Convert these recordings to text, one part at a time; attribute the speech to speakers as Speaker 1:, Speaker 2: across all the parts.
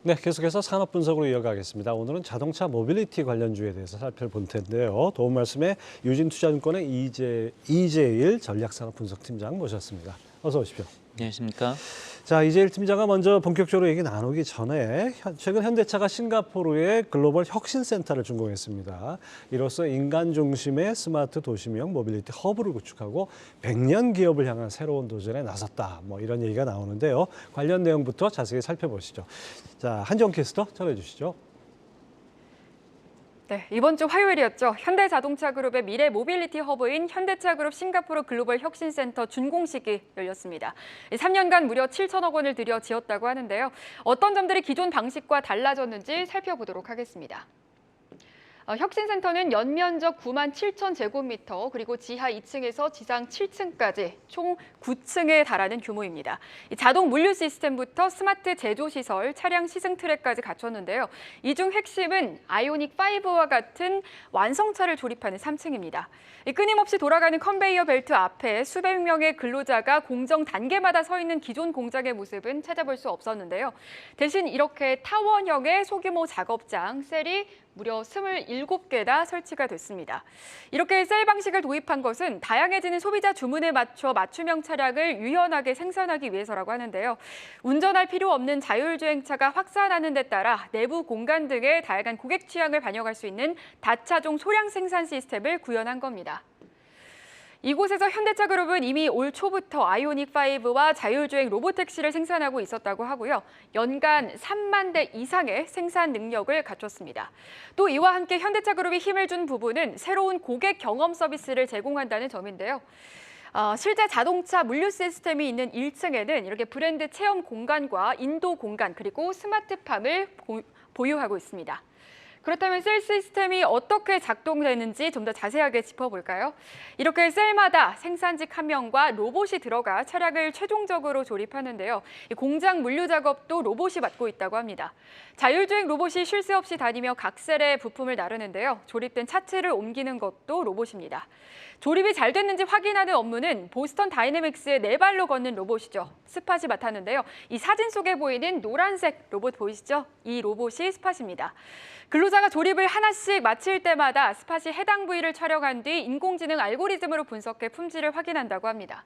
Speaker 1: 네, 계속해서 산업 분석으로 이어가겠습니다. 오늘은 자동차 모빌리티 관련주에 대해서 살펴볼 텐데요. 도움 말씀에 유진투자증권의 이재일 전략산업 분석팀장 모셨습니다. 어서 오십시오.
Speaker 2: 안녕하십니까?
Speaker 1: 자, 이재일 팀장과 먼저 본격적으로 얘기 나누기 전에 최근 현대차가 싱가포르에 글로벌 혁신센터를 준공했습니다. 이로써 인간 중심의 스마트 도시명 모빌리티 허브를 구축하고 100년 기업을 향한 새로운 도전에 나섰다. 이런 얘기가 나오는데요. 관련 내용부터 자세히 살펴보시죠. 자, 한지원 캐스터 전해 주시죠.
Speaker 3: 네, 이번 주 화요일이었죠. 현대자동차그룹의 미래 모빌리티 허브인 현대차그룹 싱가포르 글로벌 혁신센터 준공식이 열렸습니다. 3년간 무려 7천억 원을 들여 지었다고 하는데요. 어떤 점들이 기존 방식과 달라졌는지 살펴보도록 하겠습니다. 혁신센터는 연면적 9만 7천 제곱미터 그리고 지하 2층에서 지상 7층까지 총 9층에 달하는 규모입니다. 자동 물류 시스템부터 스마트 제조시설, 차량 시승 트랙까지 갖췄는데요. 이 중 핵심은 아이오닉 5와 같은 완성차를 조립하는 3층입니다. 끊임없이 돌아가는 컨베이어 벨트 앞에 수백 명의 근로자가 공정 단계마다 서 있는 기존 공장의 모습은 찾아볼 수 없었는데요. 대신 이렇게 타원형의 소규모 작업장, 셀이 무려 27개나 설치가 됐습니다. 이렇게 셀 방식을 도입한 것은 다양해지는 소비자 주문에 맞춰 맞춤형 차량을 유연하게 생산하기 위해서라고 하는데요. 운전할 필요 없는 자율주행차가 확산하는 데 따라 내부 공간 등의 다양한 고객 취향을 반영할 수 있는 다차종 소량 생산 시스템을 구현한 겁니다. 이곳에서 현대차그룹은 이미 올 초부터 아이오닉 5와 자율주행 로보택시를 생산하고 있었다고 하고요. 연간 3만 대 이상의 생산 능력을 갖췄습니다. 또 이와 함께 현대차그룹이 힘을 준 부분은 새로운 고객 경험 서비스를 제공한다는 점인데요. 실제 자동차 물류 시스템이 있는 1층에는 이렇게 브랜드 체험 공간과 인도 공간 그리고 스마트팜을 보유하고 있습니다. 그렇다면 셀 시스템이 어떻게 작동되는지 좀 더 자세하게 짚어볼까요? 이렇게 셀마다 생산직 한 명과 로봇이 들어가 차량을 최종적으로 조립하는데요. 공장 물류 작업도 로봇이 맡고 있다고 합니다. 자율주행 로봇이 쉴 새 없이 다니며 각 셀에 부품을 나르는데요. 조립된 차체를 옮기는 것도 로봇입니다. 조립이 잘 됐는지 확인하는 업무는 보스턴 다이내믹스의 4발로 걷는 로봇이죠. 스팟이 맡았는데요. 이 사진 속에 보이는 노란색 로봇 보이시죠? 이 로봇이 스팟입니다. 근로자가 조립을 하나씩 마칠 때마다 스팟이 해당 부위를 촬영한 뒤 인공지능 알고리즘으로 분석해 품질을 확인한다고 합니다.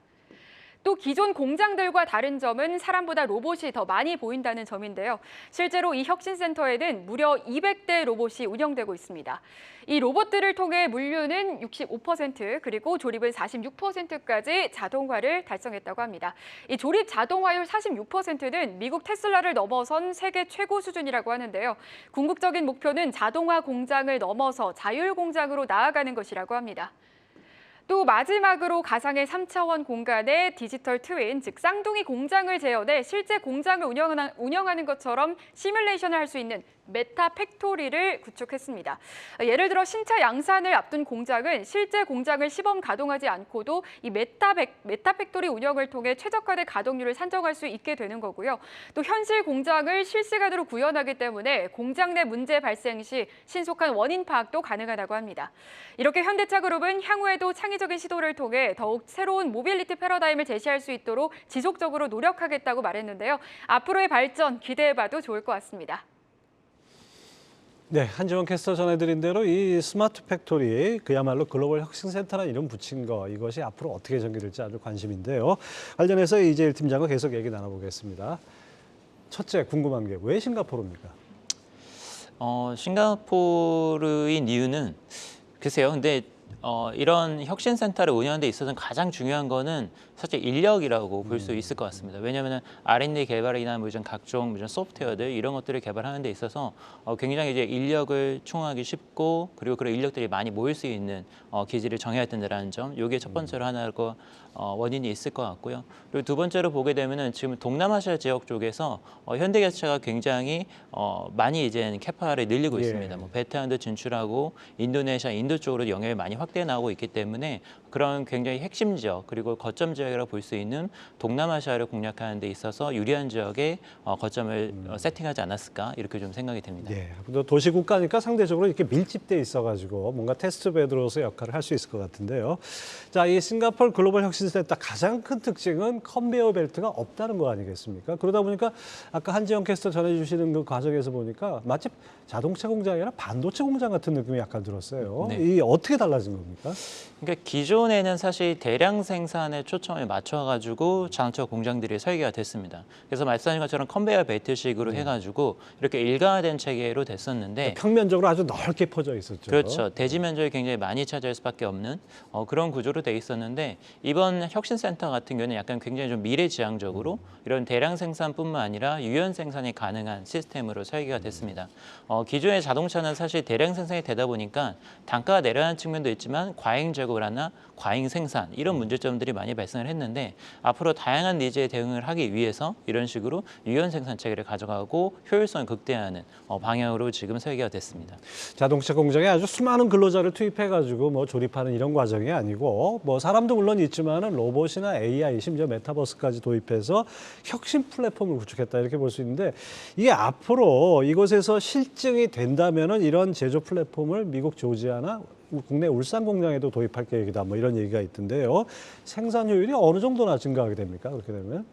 Speaker 3: 또 기존 공장들과 다른 점은 사람보다 로봇이 더 많이 보인다는 점인데요. 실제로 이 혁신센터에는 무려 200대 로봇이 운영되고 있습니다. 이 로봇들을 통해 물류는 65% 그리고 조립은 46%까지 자동화를 달성했다고 합니다. 이 조립 자동화율 46%는 미국 테슬라를 넘어선 세계 최고 수준이라고 하는데요. 궁극적인 목표는 자동화 공장을 넘어서 자율 공장으로 나아가는 것이라고 합니다. 또 마지막으로 가상의 3차원 공간에 디지털 트윈, 즉 쌍둥이 공장을 재현해 실제 공장을 운영하는 것처럼 시뮬레이션을 할 수 있는 메타 팩토리를 구축했습니다. 예를 들어 신차 양산을 앞둔 공장은 실제 공장을 시범 가동하지 않고도 이 메타 팩토리 운영을 통해 최적화된 가동률을 산정할 수 있게 되는 거고요. 또 현실 공장을 실시간으로 구현하기 때문에 공장 내 문제 발생 시 신속한 원인 파악도 가능하다고 합니다. 이렇게 현대차그룹은 향후에도 창의적인 시도를 통해 더욱 새로운 모빌리티 패러다임을 제시할 수 있도록 지속적으로 노력하겠다고 말했는데요. 앞으로의 발전 기대해봐도 좋을 것 같습니다.
Speaker 1: 네, 한지원 캐스터 전해드린 대로 이 스마트 팩토리, 그야말로 글로벌 혁신센터라는 이름 붙인 거, 이것이 앞으로 어떻게 전개될지 아주 관심인데요. 관련해서 이재일 팀장과 계속 얘기 나눠보겠습니다. 첫째 궁금한 게 왜 싱가포르입니까?
Speaker 2: 싱가포르인 이유는 글쎄요. 근데 이런 혁신센터를 운영하는 데 있어서는 가장 중요한 거는 사실 인력이라고 볼 수 있을 것 같습니다. 왜냐하면 R&D 개발이나 이런 각종 소프트웨어들 이런 것들을 개발하는 데 있어서 굉장히 이제 인력을 충원하기 쉽고 그리고 그런 인력들이 많이 모일 수 있는 기지를 정해야 된다는 점, 이게 첫 번째로 하나고 원인이 있을 것 같고요. 그리고 두 번째로 보게 되면은 지금 동남아시아 지역 쪽에서 현대기아차가 굉장히 많이 이제 캐파를 늘리고 있습니다. 베트남도 진출하고 인도네시아, 인도 쪽으로 영역이 많이 확대해 나오고 있기 때문에 그런 굉장히 핵심 지역 그리고 거점 지역이라고 볼 수 있는 동남아시아를 공략하는 데 있어서 유리한 지역에 거점을 세팅하지 않았을까 이렇게 좀 생각이 됩니다.
Speaker 1: 예, 또 도시 국가니까 상대적으로 이렇게 밀집돼 있어가지고 뭔가 테스트 베드로서 역할을 할 수 있을 것 같은데요. 자, 이 싱가포르 글로벌 혁신센터 가장 큰 특징은 컨베이어 벨트가 없다는 거 아니겠습니까? 그러다 보니까 아까 한지영 캐스터 전해주시는 그 과정에서 보니까 마치 자동차 공장이 아니라 반도체 공장 같은 느낌이 약간 들었어요.
Speaker 2: 네.
Speaker 1: 이 어떻게 달라진 겁니까?
Speaker 2: 그러니까 기존에는 사실 대량 생산에 초점을 맞춰가지고 자동차 공장들이 설계가 됐습니다. 그래서 말씀하신 것처럼 컨베이어 벨트식으로 해가지고 이렇게 일가화된 체계로 됐었는데
Speaker 1: 평면적으로 아주 넓게 퍼져 있었죠.
Speaker 2: 그렇죠. 대지 면적이 굉장히 많이 차지할 수밖에 없는 그런 구조로 돼 있었는데 이번 혁신센터 같은 경우는 약간 굉장히 좀 미래지향적으로 이런 대량 생산뿐만 아니라 유연 생산이 가능한 시스템으로 설계가 됐습니다. 기존의 자동차는 사실 대량 생산이 되다 보니까 단가가 내려가는 측면도 있지만 과잉 재고라나 과잉 생산 이런 문제점들이 많이 발생을 했는데 앞으로 다양한 니즈에 대응을 하기 위해서 이런 식으로 유연 생산 체계를 가져가고 효율성을 극대화하는 방향으로 지금 설계가 됐습니다.
Speaker 1: 자동차 공장에 아주 수많은 근로자를 투입해가지고 뭐 조립하는 이런 과정이 아니고 뭐 사람도 물론 있지만은 로봇이나 AI 심지어 메타버스까지 도입해서 혁신 플랫폼을 구축했다 이렇게 볼 수 있는데 이게 앞으로 이곳에서 실증이 된다면은 이런 제조 플랫폼을 미국 조지아나 국내 울산 공장에도 도입할 계획이다 뭐 이런 얘기가 있던데요. 생산 효율이 어느 정도나 증가하게 됩니까? 그렇게 되면?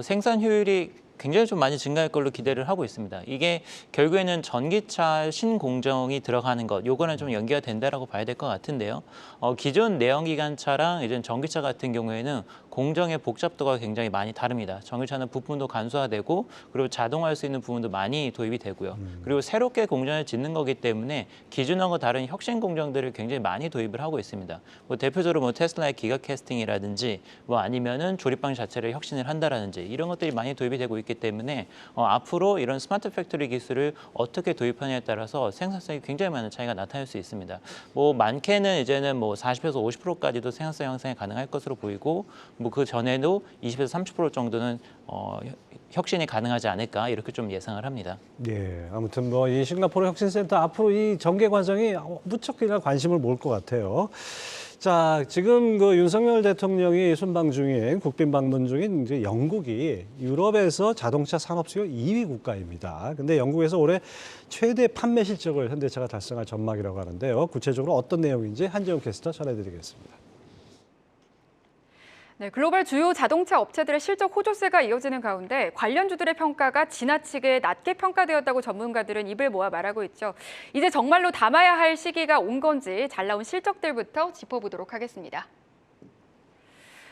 Speaker 2: 생산 효율이 굉장히 좀 많이 증가할 걸로 기대를 하고 있습니다. 이게 결국에는 전기차 신공정이 들어가는 것, 요거는 좀 연계가 된다라고 봐야 될 것 같은데요. 기존 내연기관차랑 이제 전기차 같은 경우에는 공정의 복잡도가 굉장히 많이 다릅니다. 전기차는 부품도 간소화되고 그리고 자동화할 수 있는 부분도 많이 도입이 되고요. 그리고 새롭게 공정을 짓는 거기 때문에 기존하고 다른 혁신 공정들을 굉장히 많이 도입을 하고 있습니다. 뭐 대표적으로 뭐 테슬라의 기가 캐스팅이라든지 뭐 아니면은 조립방 자체를 혁신을 한다라든지 이런 것들이 많이 도입이 되고 있기 때문에 앞으로 이런 스마트 팩토리 기술을 어떻게 도입하냐에 따라서 생산성이 굉장히 많은 차이가 나타날 수 있습니다. 뭐 많게는 이제는 뭐 40에서 50%까지도 생산성 향상이 가능할 것으로 보이고 뭐 그 전에도 20에서 30% 정도는 혁신이 가능하지 않을까 이렇게 좀 예상을 합니다.
Speaker 1: 예, 아무튼 뭐 이 싱가포르 혁신센터 앞으로 이 전개 과정이 무척 그냥 관심을 모을 것 같아요. 자, 지금 그 윤석열 대통령이 순방 중인 국빈 방문 중인 이제 영국이 유럽에서 자동차 산업 수요 2위 국가입니다. 근데 영국에서 올해 최대 판매 실적을 현대차가 달성할 전망이라고 하는데요. 구체적으로 어떤 내용인지 한지영 캐스터 전해드리겠습니다.
Speaker 3: 네, 글로벌 주요 자동차 업체들의 실적 호조세가 이어지는 가운데 관련주들의 평가가 지나치게 낮게 평가되었다고 전문가들은 입을 모아 말하고 있죠. 이제 정말로 담아야 할 시기가 온 건지 잘 나온 실적들부터 짚어보도록 하겠습니다.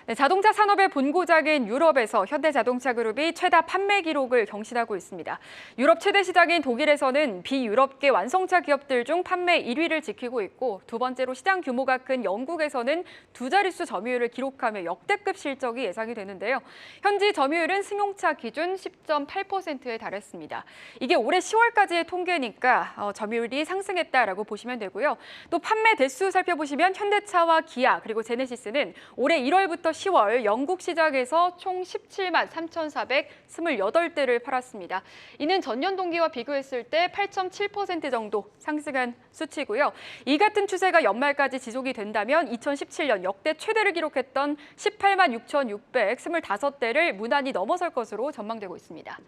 Speaker 3: 네, 자동차 산업의 본고장인 유럽에서 현대자동차그룹이 최다 판매 기록을 경신하고 있습니다. 유럽 최대 시장인 독일에서는 비유럽계 완성차 기업들 중 판매 1위를 지키고 있고 두 번째로 시장 규모가 큰 영국에서는 두 자릿수 점유율을 기록하며 역대급 실적이 예상이 되는데요. 현지 점유율은 승용차 기준 10.8%에 달했습니다. 이게 올해 10월까지의 통계니까 점유율이 상승했다라고 보시면 되고요. 또 판매 대수 살펴보시면 현대차와 기아 그리고 제네시스는 올해 1월부터 10월 영국 시장에서 총 17만 3,428대를 팔았습니다. 이는 전년 동기와 비교했을 때 8.7% 정도 상승한 수치고요. 이 같은 추세가 연말까지 지속이 된다면 2017년 역대 최대를 기록했던 18만 6,625대를 무난히 넘어설 것으로 전망되고 있습니다.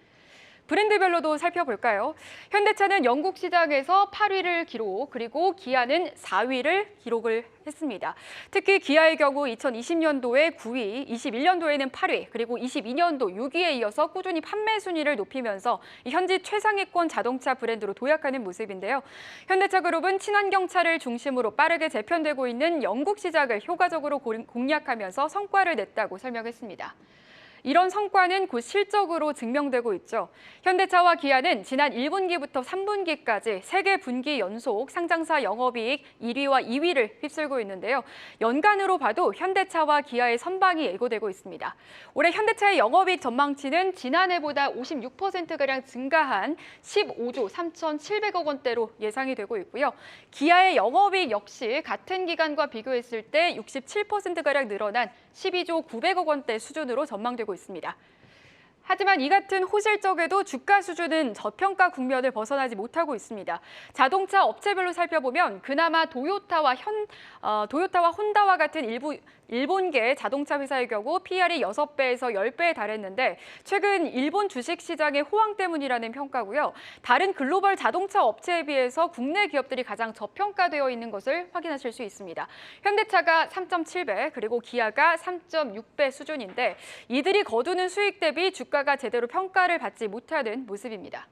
Speaker 3: 브랜드별로도 살펴볼까요? 현대차는 영국 시장에서 8위를 기록, 그리고 기아는 4위를 기록을 했습니다. 특히 기아의 경우 2020년도에 9위, 21년도에는 8위, 그리고 22년도 6위에 이어서 꾸준히 판매 순위를 높이면서 현지 최상위권 자동차 브랜드로 도약하는 모습인데요. 현대차그룹은 친환경차를 중심으로 빠르게 재편되고 있는 영국 시장을 효과적으로 공략하면서 성과를 냈다고 설명했습니다. 이런 성과는 곧 실적으로 증명되고 있죠. 현대차와 기아는 지난 1분기부터 3분기까지 3개 분기 연속 상장사 영업이익 1위와 2위를 휩쓸고 있는데요. 연간으로 봐도 현대차와 기아의 선방이 예고되고 있습니다. 올해 현대차의 영업이익 전망치는 지난해보다 56%가량 증가한 15조 3,700억 원대로 예상이 되고 있고요. 기아의 영업이익 역시 같은 기간과 비교했을 때 67%가량 늘어난 12조 900억 원대 수준으로 전망되고 있습니다. 하지만 이 같은 호실적에도 주가 수준은 저평가 국면을 벗어나지 못하고 있습니다. 자동차 업체별로 살펴보면 그나마 도요타와 혼다와 같은 일본계 자동차 회사의 경우 PR이 6배에서 10배에 달했는데 최근 일본 주식시장의 호황 때문이라는 평가고요. 다른 글로벌 자동차 업체에 비해서 국내 기업들이 가장 저평가되어 있는 것을 확인하실 수 있습니다. 현대차가 3.7배 그리고 기아가 3.6배 수준인데 이들이 거두는 수익 대비 주가가 제대로 평가를 받지 못하는 모습입니다.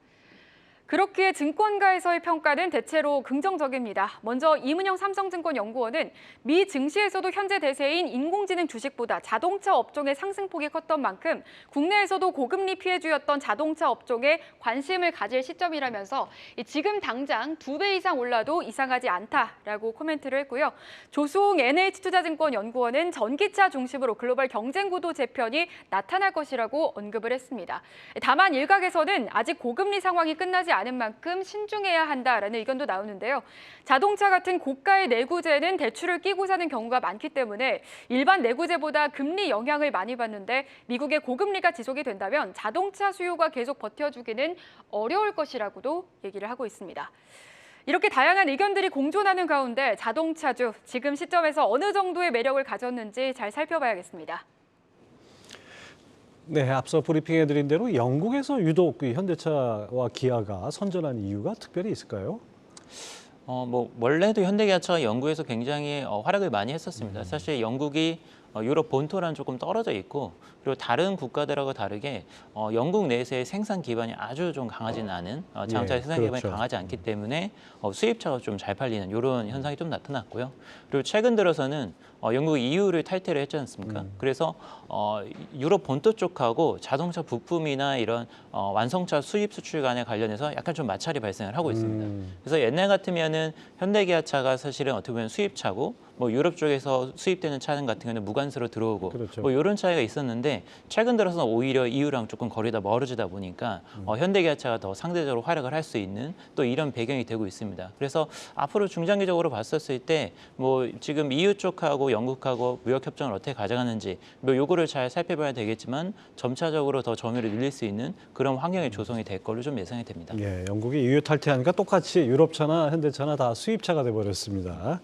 Speaker 3: 그렇기에 증권가에서의 평가는 대체로 긍정적입니다. 먼저 이문영 삼성증권 연구원은 미 증시에서도 현재 대세인 인공지능 주식보다 자동차 업종의 상승폭이 컸던 만큼 국내에서도 고금리 피해주였던 자동차 업종에 관심을 가질 시점이라면서 지금 당장 2배 이상 올라도 이상하지 않다라고 코멘트를 했고요. 조수홍 NH투자증권 연구원은 전기차 중심으로 글로벌 경쟁구도 재편이 나타날 것이라고 언급을 했습니다. 다만 일각에서는 아직 고금리 상황이 끝나지 않은 만큼 신중해야 한다라는 의견도 나오는데요. 자동차 같은 고가의 내구재는 대출을 끼고 사는 경우가 많기 때문에 일반 내구재보다 금리 영향을 많이 받는데 미국의 고금리가 지속이 된다면 자동차 수요가 계속 버텨주기는 어려울 것이라고도 얘기를 하고 있습니다. 이렇게 다양한 의견들이 공존하는 가운데 자동차주 지금 시점에서 어느 정도의 매력을 가졌는지 잘 살펴봐야겠습니다.
Speaker 1: 네, 앞서 브리핑해드린 대로 영국에서 유독 현대차와 기아가 선전한 이유가 특별히 있을까요?
Speaker 2: 원래도 현대기아차가 영국에서 굉장히 활약을 많이 했었습니다. 사실 영국이 유럽 본토랑 조금 떨어져 있고 그리고 다른 국가들하고 다르게 영국 내에서의 생산 기반이 아주 좀 강하지는 않은 자동차 생산 기반이
Speaker 1: 그렇죠.
Speaker 2: 강하지 않기 때문에 수입차가 좀 잘 팔리는 이런 현상이 좀 나타났고요. 그리고 최근 들어서는 영국이 EU를 탈퇴를 했지 않습니까? 그래서 유럽 본토 쪽하고 자동차 부품이나 이런 완성차 수입 수출 간에 관련해서 약간 좀 마찰이 발생을 하고 있습니다. 그래서 옛날 같으면은 현대기아차가 사실은 어떻게 보면 수입차고 뭐 유럽 쪽에서 수입되는 차량 같은 경우는 무관세로 들어오고
Speaker 1: 그렇죠.
Speaker 2: 뭐 이런 차이가 있었는데 최근 들어서 오히려 EU랑 조금 거리가 멀어지다 보니까 현대기아차가 더 상대적으로 활약을 할 수 있는 또 이런 배경이 되고 있습니다. 그래서 앞으로 중장기적으로 봤었을 때 뭐 지금 EU 쪽하고 영국하고 무역 협정을 어떻게 가져가는지 뭐 요거를 잘 살펴봐야 되겠지만 점차적으로 더 점유율을 늘릴 수 있는 그런 환경이 조성이 될 걸로 좀 예상이 됩니다.
Speaker 1: 예, 영국이 EU 탈퇴하니까 똑같이 유럽차나 현대차나 다 수입차가 돼버렸습니다.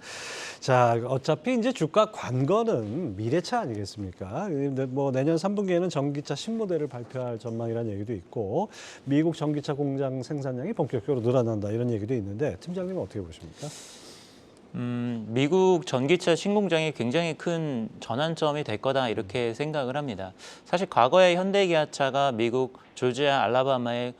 Speaker 1: 자, 어차피 이제 주가 관건은 미래차 아니겠습니까? 근데 뭐 내년 3분기에는 전기차 신모델을 발표할 전망이라는 얘기도 있고 미국 전기차 공장 생산량이 본격적으로 늘어난다 이런 얘기도 있는데 팀장님은 어떻게 보십니까?
Speaker 2: 미국 전기차 신공장이 굉장히 큰 전환점이 될 거다 이렇게 생각을 합니다. 사실 과거에 현대기아차가 미국 조지아 알라바마에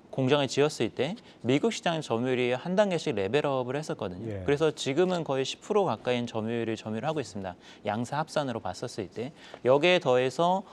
Speaker 2: 공장을 지었을 때 미국 시장 점유율이 한 단계씩 레벨업을 했었거든요.
Speaker 1: 예.
Speaker 2: 그래서 지금은 거의 10% 가까이인 점유율을 하고 있습니다. 양사 합산으로 봤었을 때 여기에 더해서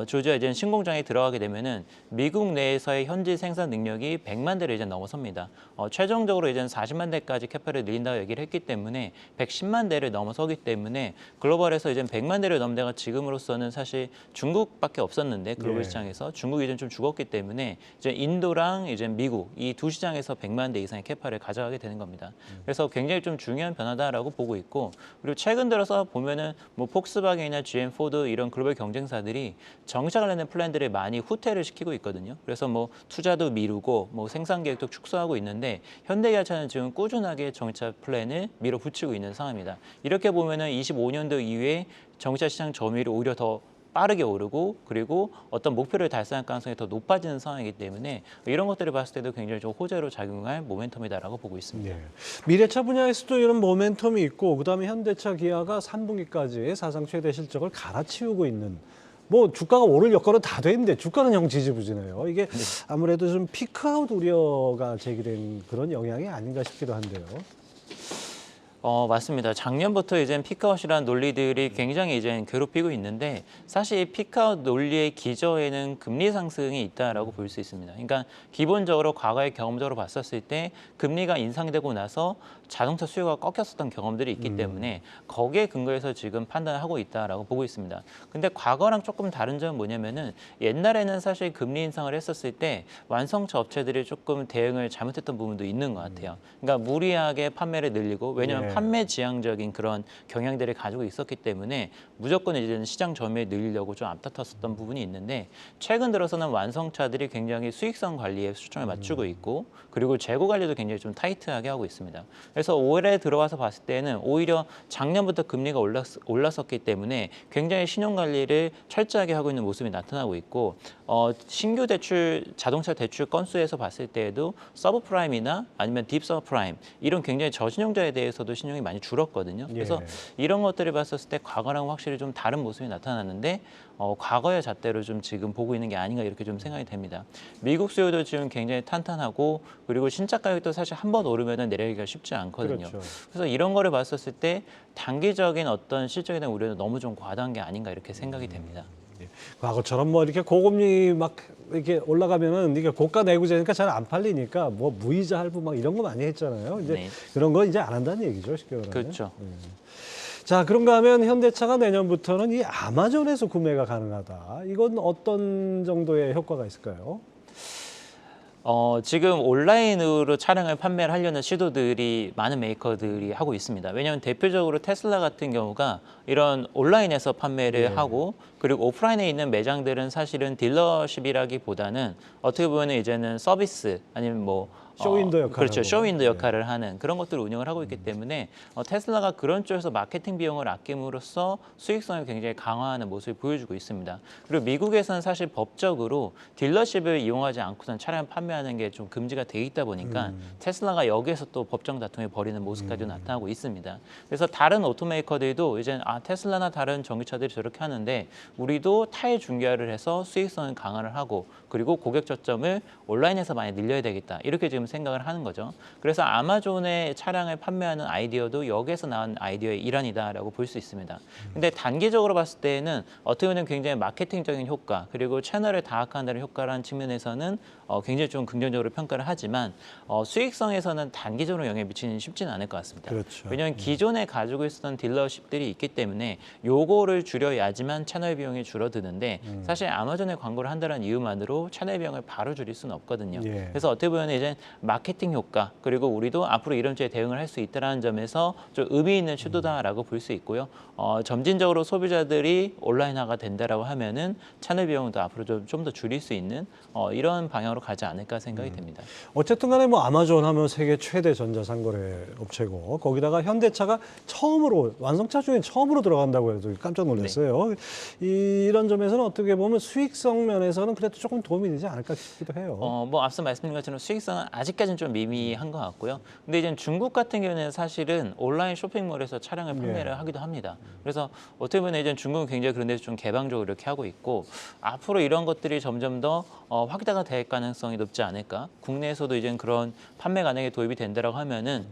Speaker 2: 조지아 이제 신공장에 들어가게 되면은 미국 내에서의 현지 생산 능력이 100만 대를 이제 넘어섭니다. 최종적으로 이제 40만 대까지 캐파를 늘린다고 얘기를 했기 때문에 110만 대를 넘어서기 때문에 글로벌에서 이제 100만 대를 넘는 데가 지금으로서는 사실 중국밖에 없었는데 글로벌
Speaker 1: 예.
Speaker 2: 시장에서 중국이 이제 좀 죽었기 때문에 이제 인도랑 이제 미국 이 두 시장에서 100만 대 이상의 캐파를 가져가게 되는 겁니다. 그래서 굉장히 좀 중요한 변화다라고 보고 있고 그리고 최근 들어서 보면은 뭐 폭스바겐이나 GM, 포드 이런 글로벌 경쟁사들이 전기차 관련된 플랜들을 많이 후퇴를 시키고 있거든요. 그래서 뭐 투자도 미루고 뭐 생산 계획도 축소하고 있는데 현대기아차는 지금 꾸준하게 전기차 플랜을 밀어붙이고 있는 상황입니다. 이렇게 보면은 25년도 이후에 전기차 시장 점유율이 오히려 더 빠르게 오르고 그리고 어떤 목표를 달성할 가능성이 더 높아지는 상황이기 때문에 이런 것들을 봤을 때도 굉장히 좀 호재로 작용할 모멘텀이다라고 보고 있습니다.
Speaker 1: 예. 미래차 분야에서도 이런 모멘텀이 있고 그다음에 현대차 기아가 3분기까지 사상 최대 실적을 갈아치우고 있는 뭐 주가가 오를 여건은 다 됐는데 주가는 영 지지부진해요. 이게 아무래도 좀 피크아웃 우려가 제기된 그런 영향이 아닌가 싶기도 한데요.
Speaker 2: 맞습니다. 작년부터 이제 피크아웃이라는 논리들이 굉장히 이제 괴롭히고 있는데 사실 피크아웃 논리의 기저에는 금리 상승이 있다라고 볼 수 있습니다. 그러니까 기본적으로 과거의 경험적으로 봤었을 때 금리가 인상되고 나서 자동차 수요가 꺾였었던 경험들이 있기 때문에 거기에 근거해서 지금 판단을 하고 있다라고 보고 있습니다. 근데 과거랑 조금 다른 점은 뭐냐면은 옛날에는 사실 금리 인상을 했었을 때 완성차 업체들이 조금 대응을 잘못했던 부분도 있는 것 같아요. 그러니까 무리하게 판매를 늘리고 왜냐하면 판매 지향적인 그런 경향들을 가지고 있었기 때문에 무조건 이제는 시장 점유율 늘리려고 좀 앞다퉜었던 부분이 있는데 최근 들어서는 완성차들이 굉장히 수익성 관리에 초점을 맞추고 있고 그리고 재고 관리도 굉장히 좀 타이트하게 하고 있습니다. 그래서 올해 들어와서 봤을 때는 오히려 작년부터 금리가 올랐었기 때문에 굉장히 신용 관리를 철저하게 하고 있는 모습이 나타나고 있고 신규 대출 자동차 대출 건수에서 봤을 때에도 서브프라임이나 아니면 딥 서브프라임 이런 굉장히 저신용자에 대해서도 신용이 많이 줄었거든요. 그래서 이런 것들을 봤었을 때 과거랑 확실히 좀 다른 모습이 나타났는데 과거의 잣대로 좀 지금 보고 있는 게 아닌가 이렇게 좀 생각이 됩니다. 미국 수요도 지금 굉장히 탄탄하고 그리고 신차 가격도 사실 한 번 오르면 내려가기가 쉽지 않거든요.
Speaker 1: 그렇죠.
Speaker 2: 그래서 이런 거를 봤었을 때 단기적인 어떤 실적에 대한 우려는 너무 좀 과다한 게 아닌가 이렇게 생각이 됩니다.
Speaker 1: 과거처럼 뭐 이렇게 고금리 막 이렇게 올라가면은 이게 고가 내구재니까 잘 안 팔리니까 뭐 무이자 할부 막 이런 거 많이 했잖아요. 이제
Speaker 2: 네.
Speaker 1: 그런 거 이제 안 한다는 얘기죠, 쉽게 말하면.
Speaker 2: 그렇죠.
Speaker 1: 자, 그런가 하면 현대차가 내년부터는 이 아마존에서 구매가 가능하다. 이건 어떤 정도의 효과가 있을까요?
Speaker 2: 지금 온라인으로 차량을 판매를 하려는 시도들이 많은 메이커들이 하고 있습니다. 왜냐하면 대표적으로 테슬라 같은 경우가 이런 온라인에서 판매를 하고 그리고 오프라인에 있는 매장들은 사실은 딜러십이라기보다는 어떻게 보면 이제는 서비스 아니면 뭐
Speaker 1: 쇼윈도 역할을
Speaker 2: 그렇죠.
Speaker 1: 하고.
Speaker 2: 쇼윈도 역할을 하는 그런 것들을 운영을 하고 있기 때문에 테슬라가 그런 쪽에서 마케팅 비용을 아낌으로써 수익성을 굉장히 강화하는 모습을 보여주고 있습니다. 그리고 미국에서는 사실 법적으로 딜러십을 이용하지 않고선 차량 판매하는 게 좀 금지가 돼 있다 보니까 테슬라가 여기에서 또 법정 다툼을 벌이는 모습까지 나타나고 있습니다. 그래서 다른 오토메이커들도 이제 테슬라나 다른 전기차들이 저렇게 하는데 우리도 타일 중개화를 해서 수익성을 강화를 하고 그리고 고객 저점을 온라인에서 많이 늘려야 되겠다. 이렇게 지금 생각을 하는 거죠. 그래서 아마존의 차량을 판매하는 아이디어도 여기에서 나온 아이디어의 일환이다라고 볼 수 있습니다. 근데 단기적으로 봤을 때는 어떻게 보면 굉장히 마케팅적인 효과 그리고 채널을 다각화한다는 효과라는 측면에서는 굉장히 좀 긍정적으로 평가를 하지만 수익성에서는 단기적으로 영향을 미치는 쉽지는 않을 것 같습니다.
Speaker 1: 그렇죠.
Speaker 2: 왜냐하면 기존에 가지고 있었던 딜러십들이 있기 때문에 요거를 줄여야지만 채널 비용이 줄어드는데 사실 아마존에 광고를 한다는 이유만으로 채널 비용을 바로 줄일 수는 없거든요.
Speaker 1: 예.
Speaker 2: 그래서 어떻게 보면 이제 마케팅 효과 그리고 우리도 앞으로 이런 쪽에 대응을 할 수 있다는 점에서 좀 의미 있는 시도다라고 볼 수 있고요. 점진적으로 소비자들이 온라인화가 된다라고 하면은 채널 비용도 앞으로 좀 더 줄일 수 있는 이런 방향으로 가지 않을까 생각이 됩니다.
Speaker 1: 어쨌든 간에 뭐 아마존 하면 세계 최대 전자상거래 업체고 거기다가 현대차가 처음으로 완성차 중에 처음으로 들어간다고 해서 깜짝 놀랐어요. 이런 점에서는 어떻게 보면 수익성 면에서는 그래도 조금 도움이 되지 않을까 싶기도 해요.
Speaker 2: 뭐 앞서 말씀드린 것처럼 수익성은 아직까지는 좀 미미한 것 같고요. 근데 이제 중국 같은 경우는 사실은 온라인 쇼핑몰에서 차량을 판매를 하기도 합니다. 그래서 어떻게 보면 이제 중국은 굉장히 그런 데서 좀 개방적으로 이렇게 하고 있고 앞으로 이런 것들이 점점 더 확대가 될 가능성이 높지 않을까. 국내에서도 이제 그런 판매 가능에 도입이 된다라고 하면은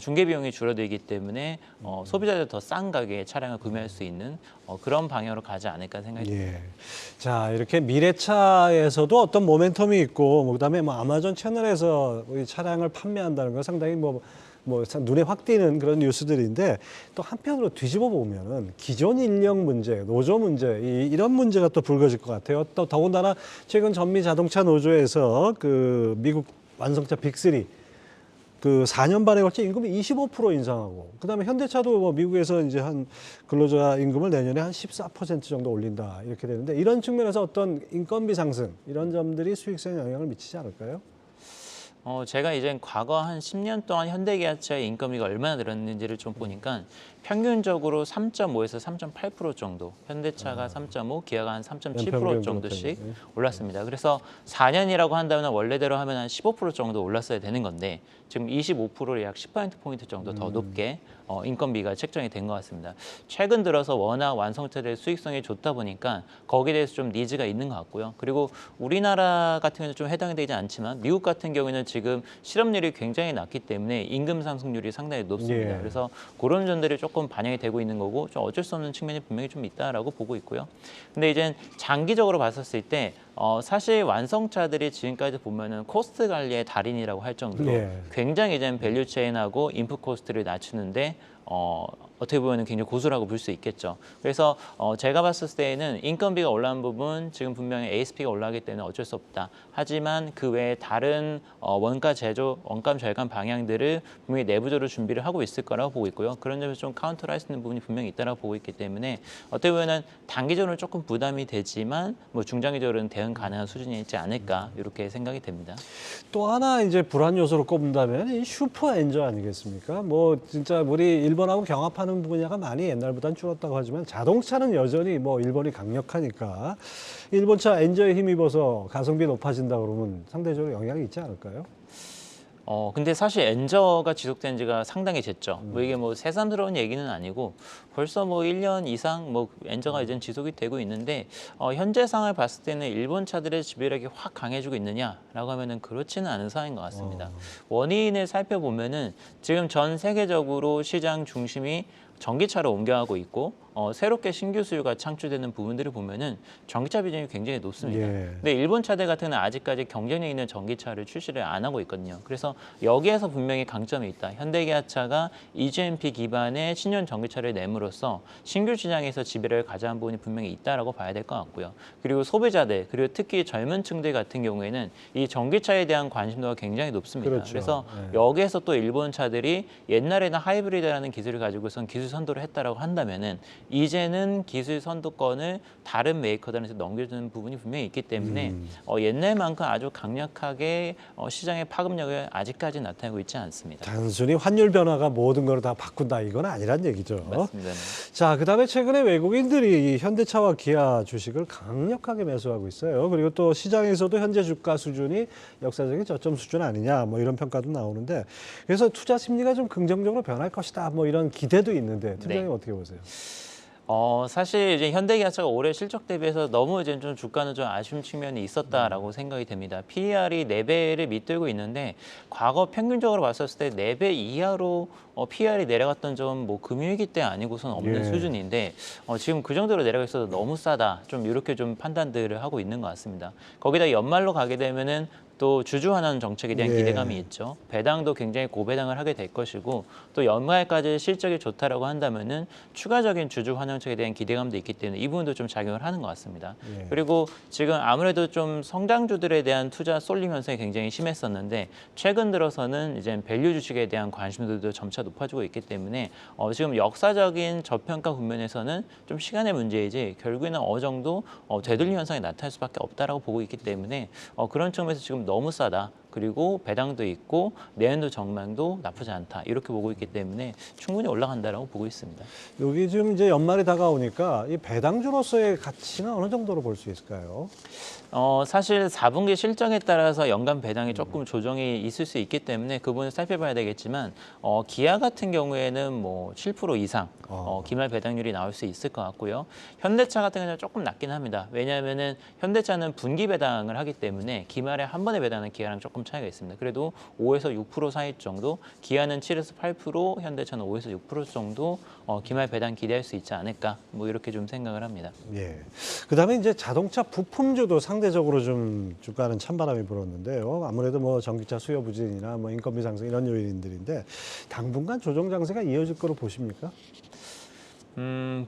Speaker 2: 중개 비용이 줄어들기 때문에 소비자들 더 싼 가격에 차량을 구매할 수 있는 그런 방향으로 가지 않을까 생각이 듭니다.
Speaker 1: 예. 자, 이렇게 미래차에서도 어떤 모멘텀이 있고, 그다음에 뭐 아마존 채널에서 이 차량을 판매한다는 건 상당히 뭐 눈에 확 띄는 그런 뉴스들인데 또 한편으로 뒤집어 보면은 기존 인력 문제, 노조 문제 이런 문제가 또 불거질 것 같아요. 또 더군다나 최근 전미 자동차 노조에서 그 미국 완성차 빅3 그 4년 반에 걸쳐 임금을 25% 인상하고 그다음에 현대차도 뭐 미국에서 이제 한 근로자 임금을 내년에 한 14% 정도 올린다 이렇게 되는데 이런 측면에서 어떤 인건비 상승 이런 점들이 수익성에 영향을 미치지 않을까요?
Speaker 2: 제가 이제 과거 한 10년 동안 현대기아차의 인건비가 얼마나 늘었는지를 좀 보니까 평균적으로 3.5에서 3.8% 정도, 현대차가 3.5, 기아가 한 3.7% 정도씩 올랐습니다. 그래서 4년이라고 한다면 원래대로 하면 한 15% 정도 올랐어야 되는 건데 지금 25%를 약 10%포인트 정도 더 높게 인건비가 책정이 된 것 같습니다. 최근 들어서 워낙 완성차들의 수익성이 좋다 보니까 거기에 대해서 좀 니즈가 있는 것 같고요. 그리고 우리나라 같은 경우는 좀 해당이 되지 않지만 미국 같은 경우에는 지금 실업률이 굉장히 낮기 때문에 임금 상승률이 상당히 높습니다.
Speaker 1: 예.
Speaker 2: 그래서 그런 점들이 조금 반영이 되고 있는 거고 좀 어쩔 수 없는 측면이 분명히 좀 있다라고 보고 있고요. 근데 이제 장기적으로 봤었을 때 사실 완성차들이 지금까지 보면은 코스트 관리의 달인이라고 할 정도로
Speaker 1: 예.
Speaker 2: 굉장히 이제 밸류 체인하고 인풋 코스트를 낮추는데 어떻게 보면 굉장히 고수라고 볼 수 있겠죠. 그래서 제가 봤을 때에는 인건비가 올라간 부분 지금 분명히 ASP가 올라가기 때문에 어쩔 수 없다. 하지만 그 외에 다른 원가 제조, 원감 절감 방향들을 분명히 내부적으로 준비를 하고 있을 거라고 보고 있고요. 그런 점에서 좀 카운터를 할 수 있는 부분이 분명히 있다고 보고 있기 때문에 어떻게 보면 단기적으로는 조금 부담이 되지만 뭐 중장기적으로는 대응 가능한 수준이 있지 않을까 이렇게 생각이 됩니다.
Speaker 1: 또 하나 이제 불안 요소로 꼽는다면 이 슈퍼 엔저 아니겠습니까? 뭐 진짜 우리 일본하고 경합하는 분야가 많이 옛날보다는 줄었다고 하지만 자동차는 여전히 뭐 일본이 강력하니까 일본차 엔저에 힘입어서 가성비 높아진다 그러면 상대적으로 영향이 있지 않을까요?
Speaker 2: 근데 사실 엔저가 지속된 지가 상당히 됐죠. 뭐 이게 뭐 새삼스러운 얘기는 아니고 벌써 뭐 1년 이상 뭐 엔저가 이제 지속이 되고 있는데 현재 상황을 봤을 때는 일본 차들의 지배력이 확 강해지고 있느냐라고 하면은 그렇지는 않은 상황인 것 같습니다. 원인을 살펴보면은 지금 전 세계적으로 시장 중심이 전기차로 옮겨가고 있고 새롭게 신규 수요가 창출되는 부분들을 보면은 전기차 비중이 굉장히 높습니다.
Speaker 1: 예.
Speaker 2: 근데 일본 차들 같은 경우는 아직까지 경쟁력 있는 전기차를 출시를 안 하고 있거든요. 그래서 여기에서 분명히 강점이 있다. 현대기아차가 EGMP 기반의 신형 전기차를 내므로써 신규 시장에서 지배력을 가져간 부분이 분명히 있다라고 봐야 될 것 같고요. 그리고 소비자들 그리고 특히 젊은 층들 같은 경우에는 이 전기차에 대한 관심도가 굉장히 높습니다.
Speaker 1: 그렇죠.
Speaker 2: 그래서
Speaker 1: 네.
Speaker 2: 여기에서 또 일본 차들이 옛날에는 하이브리드라는 기술을 가지고선 기술 선도를 했다라고 한다면은 이제는 기술 선도권을 다른 메이커들한테 넘겨주는 부분이 분명히 있기 때문에 옛날만큼 아주 강력하게 시장의 파급력을 아직까지 나타내고 있지 않습니다.
Speaker 1: 단순히 환율 변화가 모든 걸 다 바꾼다 이건 아니란 얘기죠.
Speaker 2: 맞습니다.
Speaker 1: 자, 그다음에 최근에 외국인들이 이 현대차와 기아 주식을 강력하게 매수하고 있어요. 그리고 또 시장에서도 현재 주가 수준이 역사적인 저점 수준 아니냐 뭐 이런 평가도 나오는데 그래서 투자 심리가 좀 긍정적으로 변할 것이다 뭐 이런 기대도 있는데 팀장님 어떻게 보세요?
Speaker 2: 사실 이제 현대기아차가 올해 실적 대비해서 너무 이제 좀 주가는 좀 아쉬운 측면이 있었다라고 생각이 됩니다. PER이 4배를 밑돌고 있는데 과거 평균적으로 봤었을 때 4배 이하로 PER이 내려갔던 점은 뭐 금융위기 때 아니고선 없는
Speaker 1: 예.
Speaker 2: 수준인데 지금 그 정도로 내려가 있어서 너무 싸다. 좀 이렇게 좀 판단들을 하고 있는 것 같습니다. 거기다 연말로 가게 되면은 또 주주환원 정책에 대한
Speaker 1: 예.
Speaker 2: 기대감이 있죠. 배당도 굉장히 고배당을 하게 될 것이고 또 연말까지 실적이 좋다라고 한다면은 추가적인 주주 환원책에 대한 기대감도 있기 때문에 이 부분도 좀 작용을 하는 것 같습니다.
Speaker 1: 예.
Speaker 2: 그리고 지금 아무래도 좀 성장주들에 대한 투자 쏠림 현상이 굉장히 심했었는데 최근 들어서는 이제 밸류 주식에 대한 관심도도 점차 높아지고 있기 때문에 지금 역사적인 저평가 국면에서는 좀 시간의 문제이지 결국에는 어느 정도 되돌림 현상이 나타날 수밖에 없다라고 보고 있기 때문에 그런 측면에서 지금 너무 싸다. 그리고 배당도 있고 내년도 전망도 나쁘지 않다. 이렇게 보고 있기 때문에 충분히 올라간다라고 보고 있습니다.
Speaker 1: 여기 지금 이제 연말이 다가오니까 이 배당주로서의 가치는 어느 정도로 볼 수 있을까요?
Speaker 2: 사실 4분기 실적에 따라서 연간 배당이 조금 조정이 있을 수 있기 때문에 그 부분을 살펴봐야 되겠지만 기아 같은 경우에는 뭐 7% 이상 기말 배당률이 나올 수 있을 것 같고요. 현대차 같은 경우는 조금 낮긴 합니다. 왜냐하면은 현대차는 분기 배당을 하기 때문에 기말에 한 번에 배당하는 기아랑 조금 차이가 있습니다. 그래도 5에서 6% 사이 정도, 기아는 7에서 8%, 현대차는 5에서 6% 정도 기말 배당 기대할 수 있지 않을까 뭐 이렇게 좀 생각을 합니다.
Speaker 1: 예. 그다음에 이제 자동차 부품주도 상대적으로 좀 주가는 찬바람이 불었는데요. 아무래도 뭐 전기차 수요 부진이나 뭐 인건비 상승 이런 요인들인데 당분간 조정 장세가 이어질 거로 보십니까?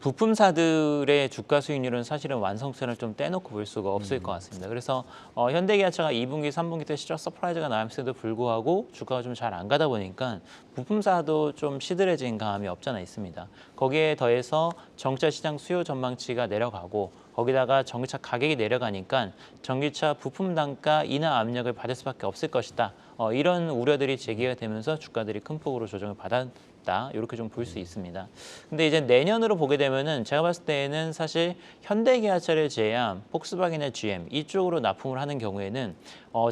Speaker 2: 부품사들의 주가 수익률은 사실은 완성선을 좀 떼놓고 볼 수가 없을 것 같습니다. 그래서 현대기아차가 2분기, 3분기 때 실적 서프라이즈가 나왔음에도 불구하고 주가가 좀 잘 안 가다 보니까 부품사도 좀 시들해진 감이 없잖아 있습니다. 거기에 더해서 전기차 시장 수요 전망치가 내려가고 거기다가 전기차 가격이 내려가니까 전기차 부품 단가 인하 압력을 받을 수밖에 없을 것이다. 이런 우려들이 제기가 되면서 주가들이 큰 폭으로 조정을 받았다. 이렇게 좀 볼 수 있습니다. 근데 이제 내년으로 보게 되면은 제가 봤을 때는 사실 현대기아차를 제외한 폭스바겐의 GM 이쪽으로 납품을 하는 경우에는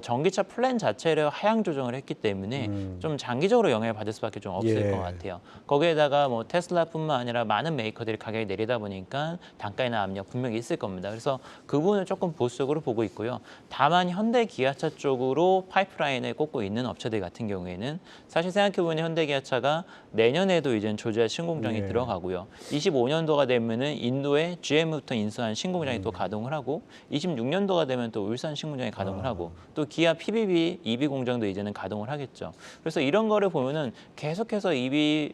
Speaker 2: 전기차 플랜 자체를 하향 조정을 했기 때문에 좀 장기적으로 영향을 받을 수밖에 좀 없을
Speaker 1: 예.
Speaker 2: 것 같아요. 거기에다가 뭐 테슬라뿐만 아니라 많은 메이커들이 가격이 내리다 보니까 단가 인하 압력 분명히 있을 있을 겁니다. 그래서 그 부분을 조금 보수적으로 보고 있고요. 다만 현대 기아차 쪽으로 파이프라인을 꽂고 있는 업체들 같은 경우에는 사실 생각해보면 현대 기아차가 내년에도 이제 조지아 신공장이
Speaker 1: 예.
Speaker 2: 들어가고요. 25년도가 되면은 인도에 GM부터 인수한 신공장이 또 가동을 하고 26년도가 되면 또 울산 신공장이 가동을 하고 또 기아 PBB EV 공장도 이제는 가동을 하겠죠. 그래서 이런 거를 보면은 계속해서 EV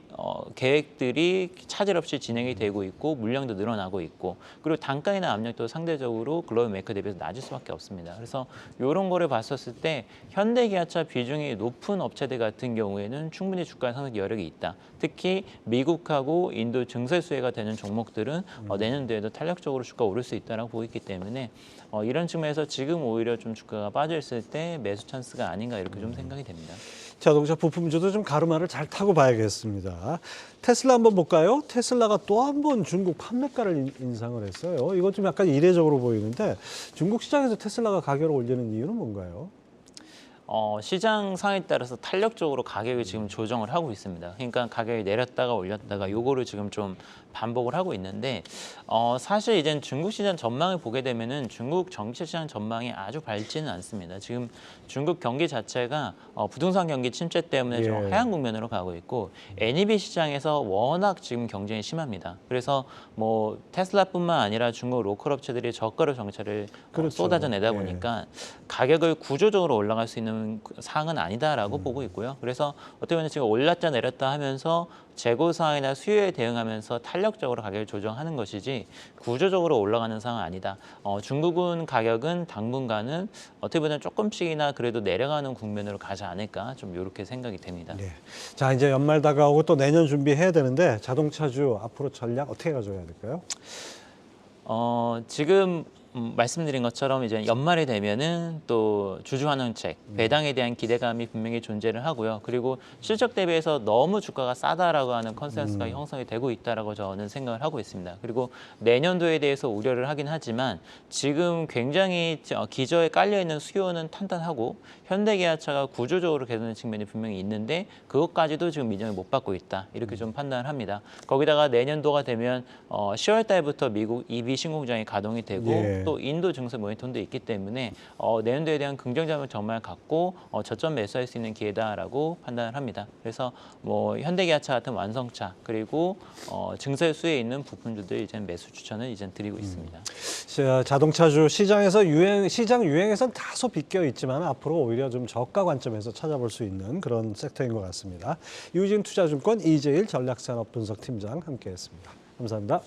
Speaker 2: 계획들이 차질 없이 진행이 되고 있고 물량도 늘어나고 있고 그리고 단가이나 압력도 상대적으로 글로벌 메이커 대비해서 낮을 수밖에 없습니다. 그래서 이런 거를 봤었을 때 현대 기아차 비중이 높은 업체들 같은 경우에는 충분히 주가 상승 여력이 있다. 특히 미국하고 인도 증설 수혜가 되는 종목들은 내년도에도 탄력적으로 주가 오를 수 있다고 보고 있기 때문에 이런 측면에서 지금 오히려 좀 주가가 빠져 있을 때 매수 찬스가 아닌가 이렇게 좀 생각이 됩니다.
Speaker 1: 자동차 부품주도 좀 가르마를 잘 타고 봐야겠습니다. 테슬라 한번 볼까요? 테슬라가 또 한 번 중국 판매가를 인상을 했어요. 이것 좀 약간 이례적으로 보이는데 중국 시장에서 테슬라가 가격을 올리는 이유는 뭔가요?
Speaker 2: 시장 상황에 따라서 탄력적으로 가격을 지금 조정을 하고 있습니다. 그러니까 가격이 내렸다가 올렸다가 요거를 지금 좀 반복을 하고 있는데 사실 이제 중국 시장 전망을 보게 되면은 중국 전기차 시장 전망이 아주 밝지는 않습니다. 지금 중국 경기 자체가 부동산 경기 침체 때문에 좀 하향 국면으로 가고 있고 NEV 시장에서 워낙 지금 경쟁이 심합니다. 그래서 뭐 테슬라뿐만 아니라 중국 로컬 업체들이 저가로 정차를
Speaker 1: 그렇죠.
Speaker 2: 쏟아져 내다 보니까 가격을 구조적으로 올라갈 수 있는 사항은 아니다라고 보고 있고요. 그래서 어떻게 보면 지금 올랐다 내렸다 하면서 재고 사항이나 수요에 대응하면서 탄력적으로 가격을 조정하는 것이지 구조적으로 올라가는 상황은 아니다. 중국은 가격은 당분간은 어떻게 보면 조금씩이나 그래도 내려가는 국면으로 가지 않을까 좀 이렇게 생각이 됩니다.
Speaker 1: 네. 자, 이제 연말 다가오고 또 내년 준비해야 되는데 자동차주 앞으로 전략 어떻게 가져야 될까요?
Speaker 2: 지금 말씀드린 것처럼 이제 연말이 되면은 또 주주환원책, 배당에 대한 기대감이 분명히 존재를 하고요. 그리고 실적 대비해서 너무 주가가 싸다라고 하는 컨센서스가 형성이 되고 있다라고 저는 생각을 하고 있습니다. 그리고 내년도에 대해서 우려를 하긴 하지만 지금 굉장히 기저에 깔려 있는 수요는 탄탄하고 현대기아차가 구조적으로 개선된 측면이 분명히 있는데 그것까지도 지금 인정을 못 받고 있다. 이렇게 좀 판단을 합니다. 거기다가 내년도가 되면 10월 달부터 미국 EV 신공장이 가동이 되고
Speaker 1: 예.
Speaker 2: 또 인도 증설 모니터도 있기 때문에 내년도에 대한 긍정적인 전망을 갖고 저점 매수할 수 있는 기회다라고 판단을 합니다. 그래서 뭐 현대기아차 같은 완성차 그리고 증설 수에 있는 부품주들 이제 매수 추천을 이제 드리고 있습니다.
Speaker 1: 자동차주 시장에서 시장 유행에선 다소 비껴 있지만 앞으로 오히려 좀 저가 관점에서 찾아볼 수 있는 그런 섹터인 것 같습니다. 유진 투자증권 이재일 전략산업분석팀장 함께했습니다. 감사합니다.